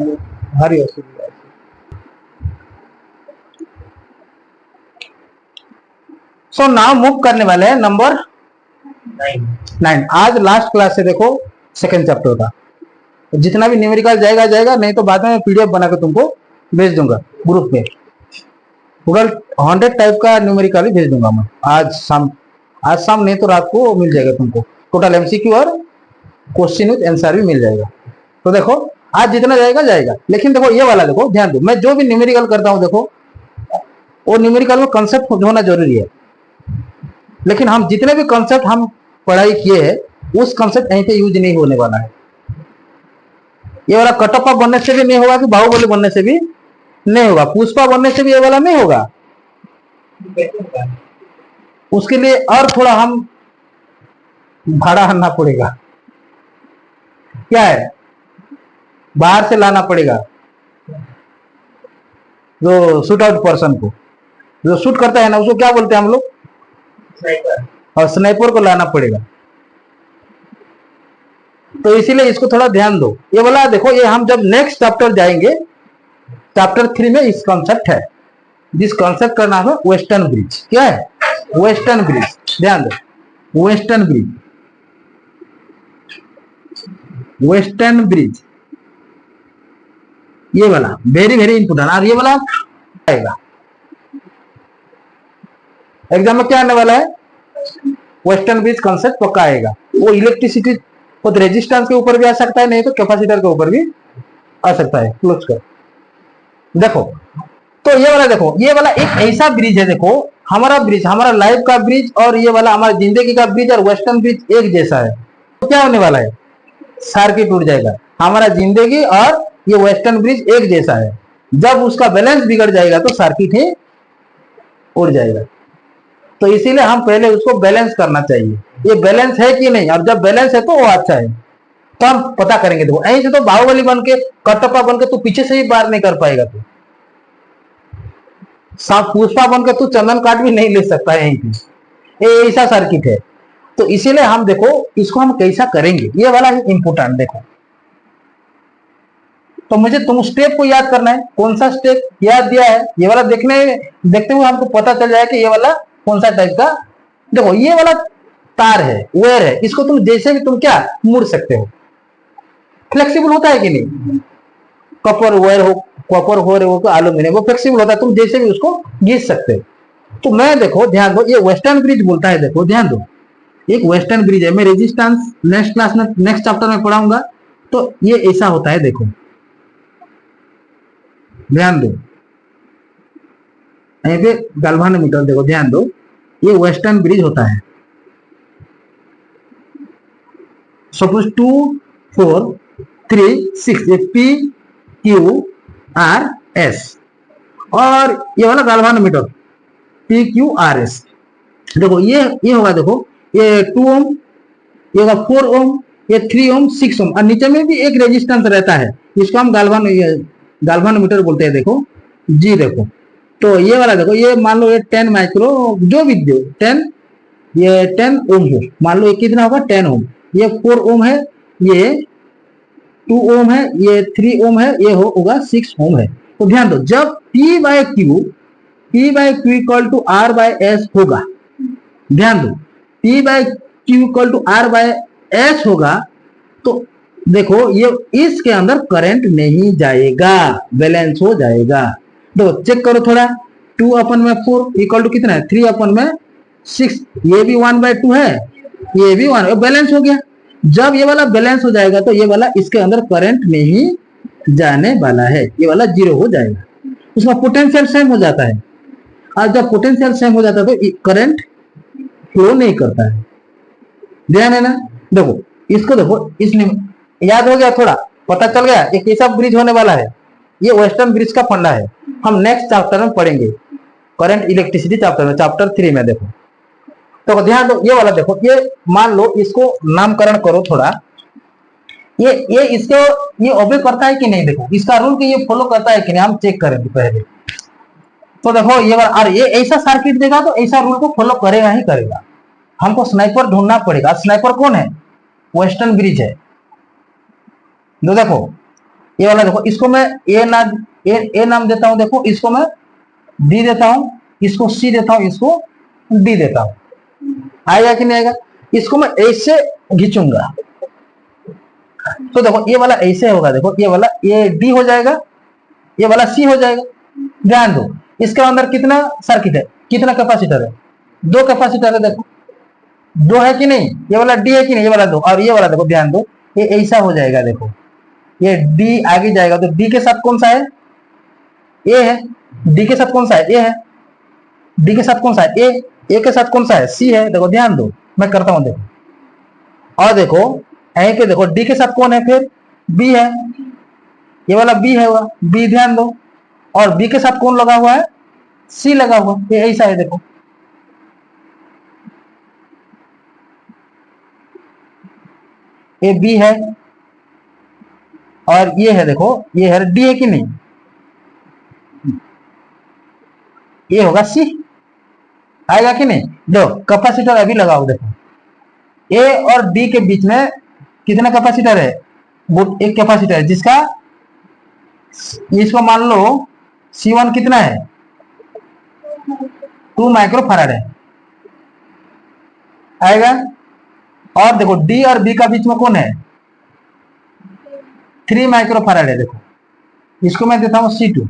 भारी असुविधा है। सो नाउ मूव करने वाले हैं नंबर 9। आज लास्ट क्लास से देखो सेकंड चैप्टर का जितना भी न्यूमेरिकल जाएगा जाएगा, नहीं तो बाद में पीडीएफ बना के तुमको भेज दूंगा ग्रुप में। गूगल 100 टाइप का न्यूमेरिकल ही भेज दूंगा मैं आज शाम नहीं तो रात को मिल जाएगा तुमको। टोटल एमसीक्यू और क्वेश्चन विद आंसर भी मिल जाएगा। तो देखो आज जितना जाएगा जाएगा, लेकिन देखो ये वाला देखो ध्यान दो, मैं जो भी न्यूमेरिकल करता हूँ देखो वो न्यूमेरिकल में कंसेप्ट होना जरूरी है। लेकिन हम जितने भी कंसेप्ट हम पढ़ाई किए हैं उस कंसेप्ट यहीं पे यूज नहीं होने वाला है। ये वाला कटप्पा बनने से भी नहीं होगा कि बाहुबली बनने से भी नहीं होगा, पुष्पा बनने से भी ये वाला नहीं होगा। उसके लिए और थोड़ा हम भाड़ा आना पड़ेगा, क्या है बाहर से लाना पड़ेगा जो शूट आउट पर्सन को, जो शूट करता है ना उसको क्या बोलते हैं हम लोग, स्नाइपर। और स्नाइपर को लाना पड़ेगा। तो इसीलिए इसको थोड़ा ध्यान दो। ये वाला देखो, ये हम जब नेक्स्ट चैप्टर जाएंगे चैप्टर 3 में इस कॉन्सेप्ट है, जिस कॉन्सेप्ट का नाम है वेस्टर्न ब्रिज। क्या है वेस्टर्न ब्रिज, ध्यान दो वेस्टर्न ब्रिज, वेस्टर्न ब्रिज ये वाला वेरी वेरी इंपोर्टेंट। और ये वाला आएगा एग्जाम में, क्या आने वाला है वेस्टर्न ब्रिज कॉन्सेप्ट पक्का आएगा। वो इलेक्ट्रिसिटी और रेजिस्टेंस के ऊपर भी आ सकता है, नहीं तो कैपेसिटर के ऊपर भी आ सकता है। क्लोज कर देखो। तो ये वाला देखो, ये वाला एक ऐसा ब्रिज है, देखो हमारा ब्रिज, हमारा लाइफ का ब्रिज और ये वाला हमारा जिंदगी का ब्रिज और वेस्टर्न ब्रिज एक जैसा है। तो क्या होने वाला है सर्किट टूट जाएगा। हमारा जिंदगी और ये वेस्टर्न ब्रिज एक जैसा है, जब उसका बैलेंस बिगड़ जाएगा तो सर्किट ही उड़ जाएगा। तो इसीलिए हम पहले उसको बैलेंस करना चाहिए, ये बैलेंस है कि नहीं, और जब बैलेंस है तो वो अच्छा है, तो हम पता करेंगे। देखो ऐसे तो बाहुबली बन के कटप्पा बन के तू पीछे से भी पार नहीं कर पाएगा, तू पुष्पा बन के तू चंदन काट भी नहीं ले सकता है, ये ऐसा सर्किट है। तो इसीलिए हम देखो इसको हम कैसा करेंगे, ये वाला ही इंपोर्टेंट। देखो तो मुझे तुम स्टेप को याद करना है, कौन सा स्टेप याद दिया है ये वाला देखते हुए हमको पता चल जाए कि ये वाला कौन सा टाइप का। देखो ये वाला तार है, वायर है, इसको तुम जैसे भी तुम क्या मुड़ सकते हो, फ्लेक्सिबल होता है कि नहीं। कॉपर वायर हो, कॉपर हो रहे हो तो एल्यूमिनियम, वो फ्लेक्सिबल होता है, तुम जैसे भी उसको घिस सकते हो। तो मैं देखो ध्यान दो, ये वेस्टर्न ब्रिज बोलता है, देखो ध्यान दो एक वेस्टर्न ब्रिज है। मैं रेजिस्टेंस नेक्स्ट क्लास में नेक्स्ट चैप्टर में पढ़ाऊंगा। तो ये ऐसा होता है, देखो ध्यान दो, यहीं पे गैल्वानोमीटर देखो ध्यान दो, ये वेस्टर्न ब्रिज होता है। सपोज 2 4 3 6 ये P Q R S, और ये वाला galvanometer P Q R S। देखो ये होगा, देखो ये 2 ओम, ये होगा 4 ओम, ये 3 ओम 6 ओम, और नीचे में भी एक रेजिस्टेंस रहता है, इसको हम गैल्वानोमीटर बोलते हैं। देखो जी देखो, तो ये वाला देखो, ये मान लो ये 10 माइक्रो जो भी दो 10, ये 10 ओम हो, मान लो ये कितना होगा 10 ओम, ये 4 ओम है, ये 2 ओम है, ये 3 ओम है, ये होगा 6 ओम है। तो ध्यान दो, जब P by Q equal to R by S होगा, ध्यान दो P by Q equal to R by S होगा, तो देखो ये इसके अंदर करंट नहीं जाएगा, बैलेंस हो जाएगा। तो चेक करो थोड़ा, 2 अपन में 4 इक्वल टू कितना है 3 अपन में 6, ये भी 1/2 है, ये भी 1, बैलेंस हो गया। जब ये वाला बैलेंस हो जाएगा तो ये वाला इसके अंदर करंट नहीं जाने वाला है, ये वाला 0 हो जाएगा, उसका पोटेंशियल सेम हो जाता है। और जब पोटेंशियल सेम हो जाता है तो करंट फ्लो नहीं करता है, ध्यान है ना। देखो इसको देखो, इसलिए याद हो गया, थोड़ा पता चल गया एक कैसा ब्रिज होने वाला है। ये वेस्टर्न ब्रिज का फंडा है, हम नेक्स्ट चैप्टर में पढ़ेंगे, करंट इलेक्ट्रिसिटी चैप्टर में, चैप्टर 3 में। देखो तो ध्यान दो, ये वाला देखो, ये मान लो इसको नामकरण करो थोड़ा, ये इसको ये ओबे करता है कि नहीं, देखो इसका रूल कि ये फॉलो करता है कि नहीं, हम चेक करेंगे पहले। तो देखो ये और ये ऐसा सर्किट देगा तो ऐसा रूल को फॉलो करेगा ही करेगा। हमको स्नाइपर ढूंढना पड़ेगा। स्नाइपर कौन है, वेस्टर्न ब्रिज है। तो देखो ये वाला देखो, इसको मैं ए नाम देता हूं, देखो इसको मैं डी देता हूं, इसको सी देता हूं, इसको डी देता हूं। आएगा कि नहीं आएगा? इसको मैं ऐसे खींचूंगा तो देखो ये वाला ऐसे होगा, देखो ये वाला ए डी हो जाएगा, ये वाला सी हो जाएगा। ध्यान दो, इसके अंदर कितना सर्किट है, कितना कैपेसिटर है? 2 कैपेसिटर है, देखो 2 है कि नहीं? ये वाला डी है कि नहीं? ये वाला 2, और ये वाला देखो, ध्यान दो, ये ऐसा हो जाएगा, देखो ये डी आगे जाएगा तो डी के साथ कौन सा है? ए है। डी के साथ कौन सा है? ए है। डी के साथ कौन सा है? ए के साथ कौन सा है? सी है। देखो ध्यान दो, मैं करता हूं, देखो और देखो यहीं पे देखो डी के साथ कौन है? फिर बी है, ये वाला बी है, बी, ध्यान दो। और बी के साथ कौन लगा हुआ है? सी लगा हुआ, ये ऐसा है, देखो ये बी है और ये है, देखो ये है डी है कि नहीं? ये होगा सी, आएगा कि नहीं? दो कैपेसिटर अभी लगाओ, देखो ए और डी के बीच में कितना कैपेसिटर है? वो एक कैपेसिटर है जिसका, इसको मान लो C1 कितना है? 2 माइक्रोफैराड है, आएगा। और देखो डी और बी का बीच में कौन है? 3 माइक्रोफैराड है, देखो इसको मैं देता हूं C2,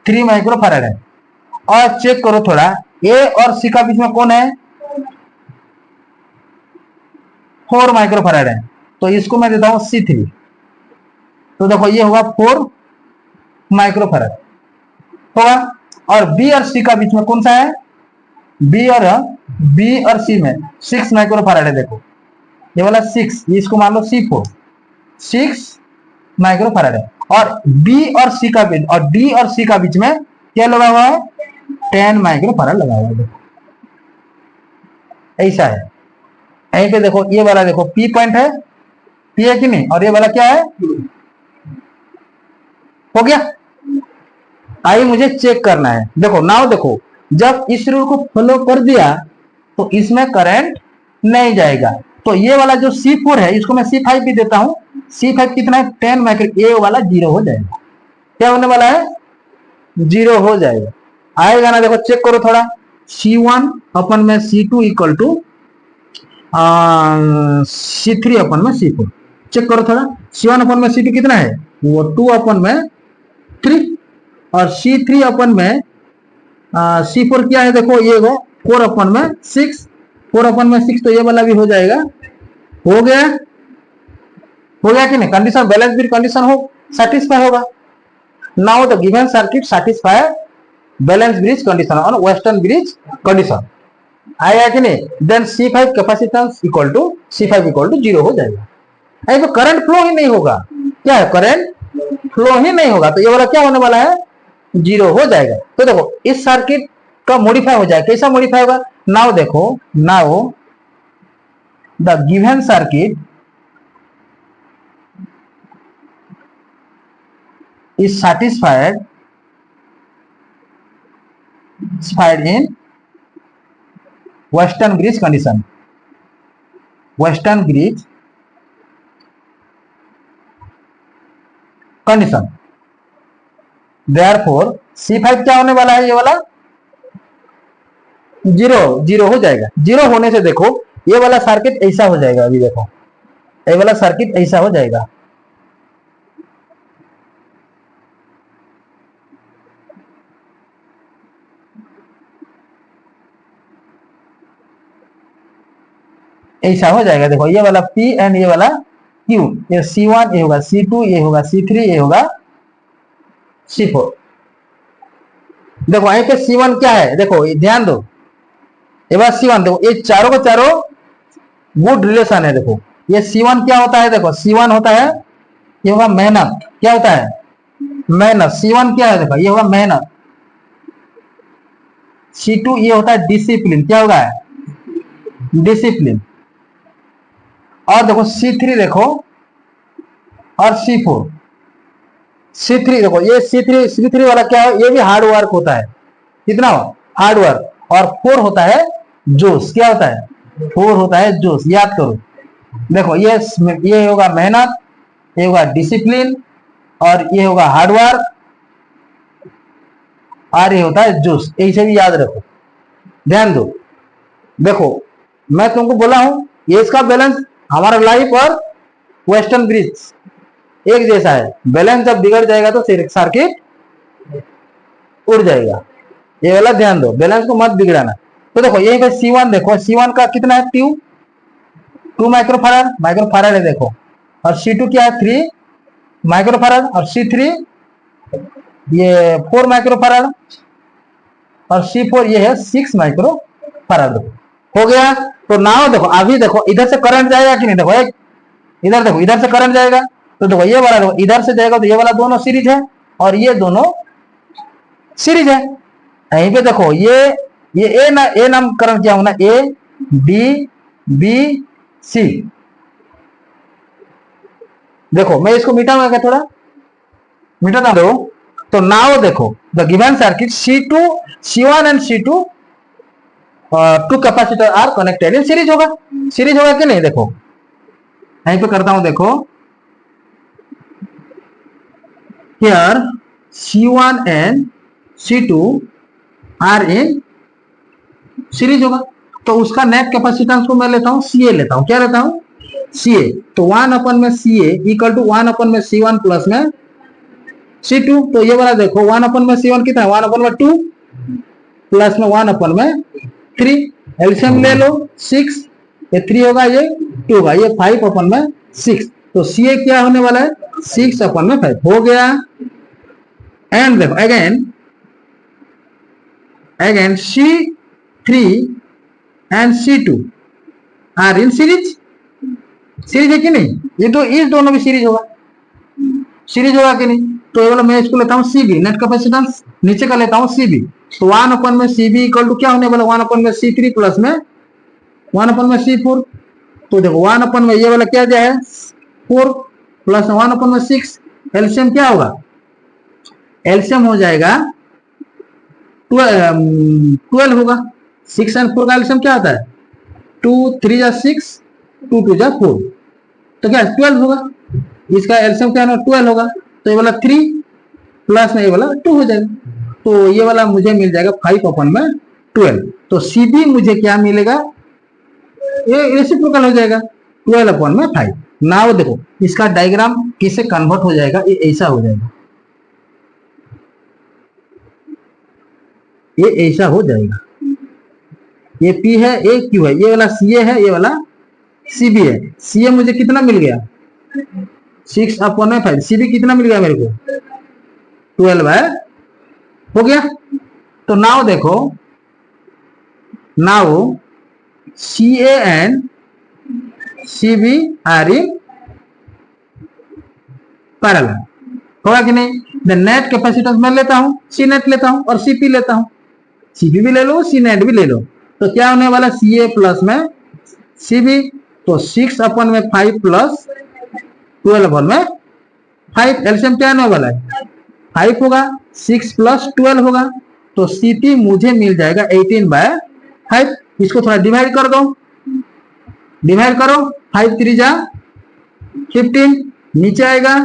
3 माइक्रोफैराड है। और चेक करो थोड़ा, ए और सी का बीच में कौन है? 4 माइक्रोफैराड है, तो इसको मैं देता हूं C3, तो देखो ये होगा 4 माइक्रोफैराड होगा। और बी और सी का बीच में कौन सा है? बी और सी में 6 माइक्रोफैराड है, देखो ये वाला 6, इसको मान लो C4, 6 माइक्रोफैराड है। और बी और सी का बीच, और डी और सी का बीच में क्या लगा हुआ है? 10 माइक्रोफैराड लगा हुआ है, देखो ऐसा है। यहीं पे देखो ये वाला, देखो पी पॉइंट है, पी है कि नहीं? और ये वाला क्या है? हो गया। आइए मुझे चेक करना है, देखो नाउ देखो, जब इस रूल को फॉलो कर दिया तो इसमें करंट नहीं जाएगा। तो ये वाला जो C4 है, इसको मैं C5 भी देता हूं। C5 कितना है? 10 माइक्रो, ये वाला 0 हो जाएगा। क्या होने वाला है? 0 हो जाएगा, आएगा ना? देखो चेक करो थोड़ा, C1 अपन में C2 इक्वल टू C3 अपन में C4, चेक करो थोड़ा। C1 अपन में C2 कितना है? वो 2 अपन में 3, और C3 अपन में C4 क्या है? देखो ये 4 अपन में 6, 4 अपन में 6, तो ये वाला भी हो जाएगा। हो गया, हो गया कि नहीं? कंडीशन, बैलेंस ब्रिज कंडीशन हो सेटिस्फाई होगा। Now the given circuit satisfy balance bridge condition on western bridge condition, आएगा कि नहीं? Then C5 capacitance equal to C5 equal to 0 हो जाएगा। अरे तो करंट फ्लो ही नहीं होगा, क्या है? करंट फ्लो ही नहीं होगा, तो ये वाला क्या होने वाला है? 0 हो जाएगा। तो देखो इस सर्किट का मॉडिफाई हो जाएगा। कैसा मॉडिफाई होगा? नाउ देखो, now the given circuit is satisfied in western bridge condition, western bridge condition, therefore C5 क्या होने वाला है? ये वाला 0 हो जाएगा। 0 होने से देखो ये वाला सर्किट ऐसा हो जाएगा। अभी देखो ये वाला सर्किट ऐसा हो जाएगा, ऐसा हो जाएगा। देखो ये वाला P एंड ये वाला Q, ये C1 ये होगा C2, ये होगा C3, ये होगा C4। देखो यहीं पे C1 क्या है? देखो ध्यान दो, ये बात C1 देखो, ये चारों को चारों गुड रिलेशन है। देखो ये C1 क्या होता है? देखो C1 होता है, ये होगा मेहनत। क्या होता है? मेहनत। C1 क्या है? देखो ये होगा मेहनत। C2 ये होता है डिसिप्लिन। क्या होगा? डिसिप्लिन। और देखो C3 देखो, और C4, C3 देखो, ये C3 वाला क्या है? ये भी हार्ड वर्क होता है। कितना हार्ड वर्क। और 4 होता है जोश। क्या होता है? 4 होता है जोश, याद करो। देखो ये होगा मेहनत, ये होगा डिसिप्लिन, और ये होगा हार्डवर्क, और ये होता है जूस। इसे भी याद रखो, ध्यान दो। देखो मैं तुमको बोला हूं ये इसका बैलेंस, हमारा लाइफ और वेस्टर्न ब्रिज एक जैसा है। बैलेंस जब बिगड़ जाएगा तो सर्किट उड़ जाएगा। ये वाला ध्यान दो, बैलेंस को मत बिगड़ाना। तो देखो यही पे C1 देखो, C1 का कितना है, 2 माइक्रोफाराड है देखो, और C2 क्या है, 3 माइक्रोफाराड, और C3 ये 4 माइक्रोफाराड, और C4 ये है 6 माइक्रोफाराड। हो गया। तो नाउ देखो, अभी देखो इधर से करंट जाएगा कि नहीं, देखो एक इधर देखो, इधर से करंट जाएगा, तो देखो ये वाला देखो इधर से जाएगा, तो ये वाला दोनों सीरीज है और ये दोनों सीरीज है। यहीं पे देखो ये ए नामकरण किया होना, ए डी बी सी। देखो मैं इसको मिटाऊंगा क्या, थोड़ा मिटाता दो। तो नाउ देखो the given circuit C2 C1 and C2 two capacitor are connected in series होगा। सीरीज होगा कि नहीं, देखो यहीं पे करता हूं, देखो here C1 and C2 are in series होगा, तो उसका नेट कैपेसिटेंस को मैं लेता हूं CA लेता हूं। क्या लेता हूं, CA। तो 1 में CA इक्वल टू 1 में C1 प्लस में C2। तो ये वाला देखो 1 में C1 कितना है, 1 में 2 प्लस में 1 में 3। एलसीएम ले लो 6, ये 3 होगा, ये 2 होगा, ये 5 में 6। तो CA क्या होने वाला है, 6 में 5 हो गया। एंड देखो again C3 and C2 are in series. Series है कि नहीं, ये तो इस दोनों भी सीरीज होगा, सीरीज होगा कि नहीं। तो ये वाला मैं इसको लेता हूं CB, नेट कैपेसिटेंस नीचे का लेता हूं CB। तो 1 में CB इक्वल टू क्या होने वाला, 1 में C3 प्लस में 1 में C4। तो देखो 1 में ये वाला क्या जाए 4 प्लस 1 में 6। एलसीएम क्या होगा, एलसीएम हो जाएगा 12 होगा। 6 एंड 4 का एलसीएम क्या होता है, 2 3 जा 6, 2 2 जा 4, तो क्या 12 होगा। इसका एलसीएम क्या होगा, 12 होगा। तो ये वाला 3 प्लस में ये वाला 2 हो जाएगा। तो ये वाला मुझे मिल जाएगा 5 में 12। तो CB मुझे क्या मिलेगा, ये रेसिप्रोकल हो जाएगा 12 में 5। नाउ देखो इसका डायग्राम किससे कन्वर्ट हो जाएगा, ये ऐसा हो जाएगा, ये ऐसा हो जाएगा। ये P है, ये Q है, ये वाला CA है, ये वाला CB है। CA मुझे कितना मिल गया, 6 में 5। CB कितना मिल गया मेरे को, 12 है, हो गया। तो नाउ देखो, now CA and CB are in parallel, होगा कि नहीं। द नेट कैपेसिटेंस मैं लेता हूं, C नेट लेता हूं और CP लेता हूं। CP भी ले लो, C नेट भी ले लो। तो क्या होने वाला, CA प्लस में CB। तो 6 में 5 प्लस 12 में 5। एलसीएम क्या आने वाला है, 5 होगा, 6 प्लस 12 होगा। तो CP मुझे मिल जाएगा 18/5। इसको थोड़ा डिवाइड कर दो, डिवाइड करो, 5 3 जा 15, नीचे आएगा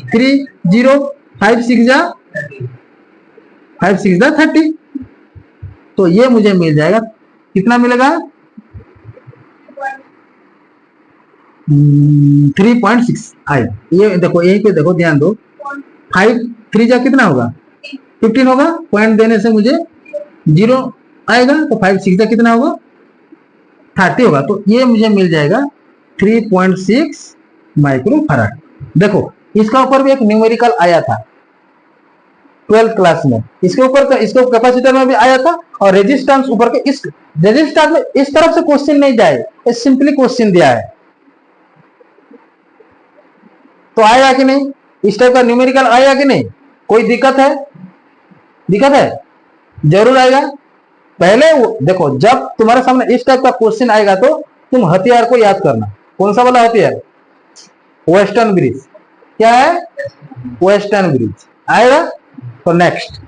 3 0, 5 6 जा 30। तो ये मुझे मिल जाएगा, कितना मिलेगा, 3.6 आई। ये देखो यहीं पे देखो, ध्यान दो, 5 3 जा कितना होगा, 15 होगा। पॉइंट देने से मुझे 0 आएगा, तो 5 6 जा कितना होगा, 30 होगा। तो ये मुझे मिल जाएगा 3.6 माइक्रोफैराड। देखो इसका ऊपर भी एक न्यूमेरिकल आया था 12th क्लास में, इसके ऊपर इसको कैपेसिटर में भी आया था, और रेजिस्टेंस ऊपर के इस रेजिस्टेंस में इस तरफ से क्वेश्चन नहीं जाए, ये सिंपली क्वेश्चन दिया है। तो आएगा कि नहीं, इस टाइप का न्यूमेरिकल आएगा कि नहीं, कोई दिक्कत है, दिक्कत है, जरूर आएगा। पहले देखो जब तुम्हारे सामने इस टाइप का क्वेश्चन आएगा तो तुम हथियार को याद करना। कौन सा वाला हथियार, वेस्टर्न ब्रिज। क्या है, वेस्टर्न ब्रिज आएगा। तो नेक्स्ट